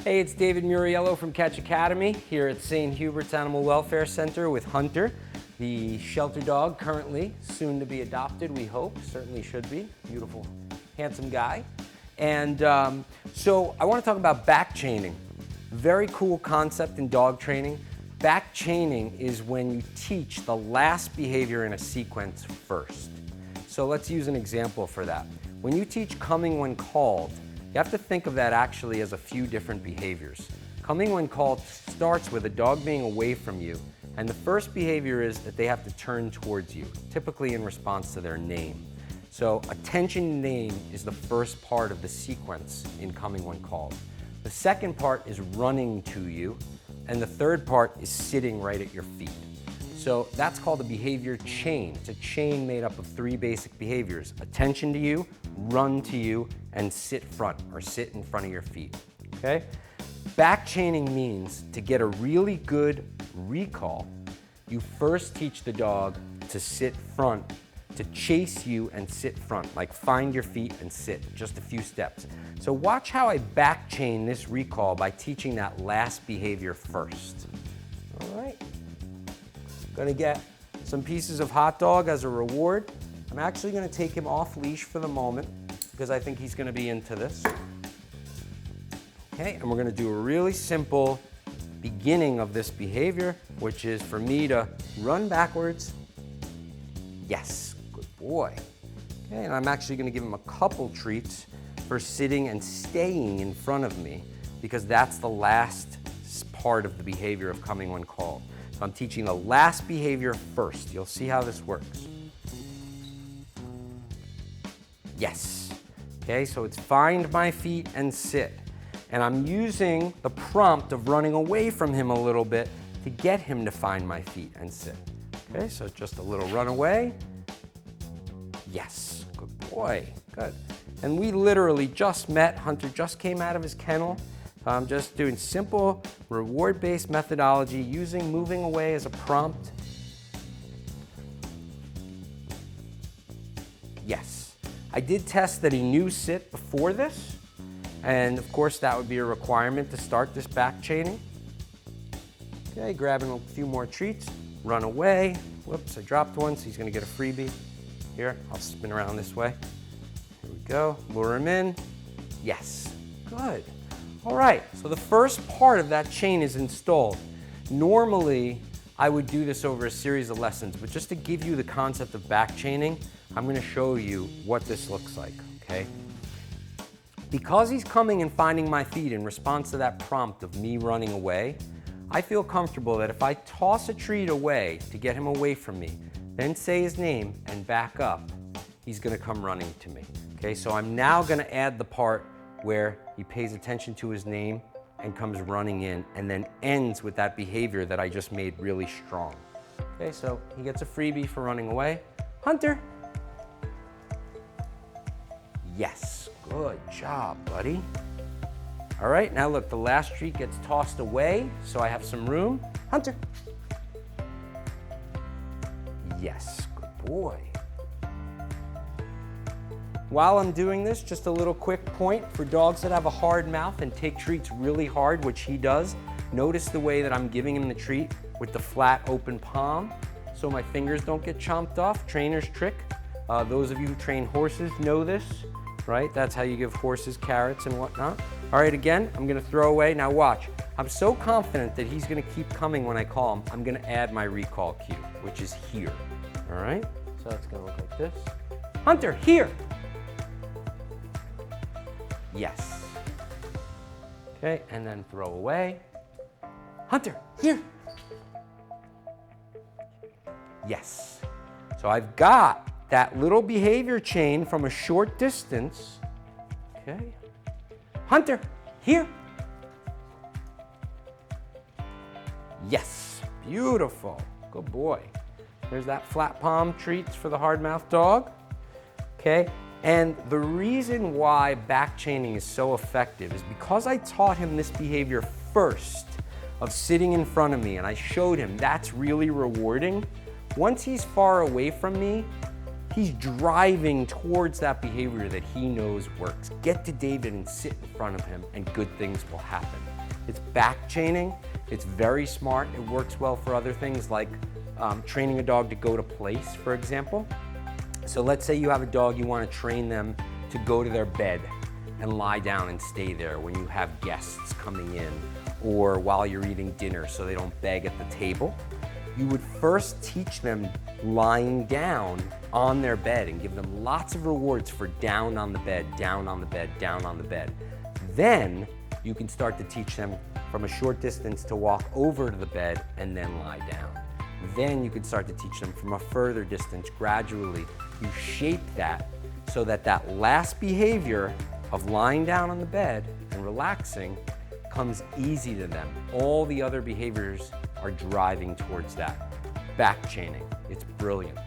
Hey, it's David Muriello from Catch Academy here at St. Hubert's Animal Welfare Center with Hunter, the shelter dog currently soon to be adopted, we hope. Certainly should be. Beautiful, handsome guy. And so I want to talk about back chaining. Very cool concept in dog training. Back chaining is when you teach the last behavior in a sequence first. So let's use an example for that. When you teach coming when called, you have to think of that actually as a few different behaviors. Coming when called starts with a dog being away from you, and the first behavior is that they have to turn towards you, typically in response to their name. So attention name is the first part of the sequence in coming when called. The second part is running to you, and the third part is sitting right at your feet. So that's called a behavior chain. It's a chain made up of three basic behaviors: attention to you, run to you, and sit front, or sit in front of your feet, okay? Back chaining means to get a really good recall, you first teach the dog to sit front, to chase you and sit front, like find your feet and sit, just a few steps. So watch how I back chain this recall by teaching that last behavior first. All right. Gonna get some pieces of hot dog as a reward. I'm actually gonna take him off leash for the moment because I think he's gonna be into this. Okay, and we're gonna do a really simple beginning of this behavior, which is for me to run backwards. Yes, good boy. Okay, and I'm actually gonna give him a couple treats for sitting and staying in front of me because that's the last part of the behavior of coming when called. So I'm teaching the last behavior first. You'll see how this works. Yes. Okay, so it's find my feet and sit. And I'm using the prompt of running away from him a little bit to get him to find my feet and sit. Okay, so just a little run away. Yes, good boy, good. And we literally just met. Hunter just came out of his kennel. I'm just doing simple reward-based methodology using moving away as a prompt. Yes. I did test that he knew sit before this, and of course that would be a requirement to start this back chaining. Okay, grabbing a few more treats, run away. Whoops, I dropped one, so he's gonna get a freebie. Here, I'll spin around this way. Here we go, lure him in. Yes, good. All right, so the first part of that chain is installed. Normally, I would do this over a series of lessons, but just to give you the concept of back chaining, I'm gonna show you what this looks like, okay? Because he's coming and finding my feet in response to that prompt of me running away, I feel comfortable that if I toss a treat away to get him away from me, then say his name and back up, he's gonna come running to me, okay? So I'm now gonna add the part where he pays attention to his name and comes running in and then ends with that behavior that I just made really strong. Okay, so he gets a freebie for running away. Hunter. Yes, good job, buddy. All right, now look, the last treat gets tossed away, so I have some room. Hunter. Yes, good boy. While I'm doing this, just a little quick point for dogs that have a hard mouth and take treats really hard, which he does. Notice the way that I'm giving him the treat with the flat open palm so my fingers don't get chomped off. Trainer's trick. Those of you who train horses know this, right? That's how you give horses carrots and whatnot. All right, again, I'm gonna throw away. Now watch. I'm so confident that he's gonna keep coming when I call him, I'm gonna add my recall cue, which is here, all right? So it's gonna look like this. Hunter, here. Yes. Okay, and then throw away. Hunter, here. Yes. So I've got that little behavior chain from a short distance. Okay. Hunter, here. Yes, beautiful. Good boy. There's that flat palm treats for the hard-mouthed dog. Okay. And the reason why back chaining is so effective is because I taught him this behavior first of sitting in front of me, and I showed him that's really rewarding. Once he's far away from me, he's driving towards that behavior that he knows works. Get to David and sit in front of him and good things will happen. It's back chaining. It's very smart. It works well for other things like training a dog to go to place, for example. So let's say you have a dog, you want to train them to go to their bed and lie down and stay there when you have guests coming in or while you're eating dinner so they don't beg at the table. You would first teach them lying down on their bed and give them lots of rewards for down on the bed, down on the bed, down on the bed. Then you can start to teach them from a short distance to walk over to the bed and then lie down. Then you can start to teach them from a further distance gradually. You shape that so that that last behavior of lying down on the bed and relaxing comes easy to them. All the other behaviors are driving towards that. Back chaining, it's brilliant.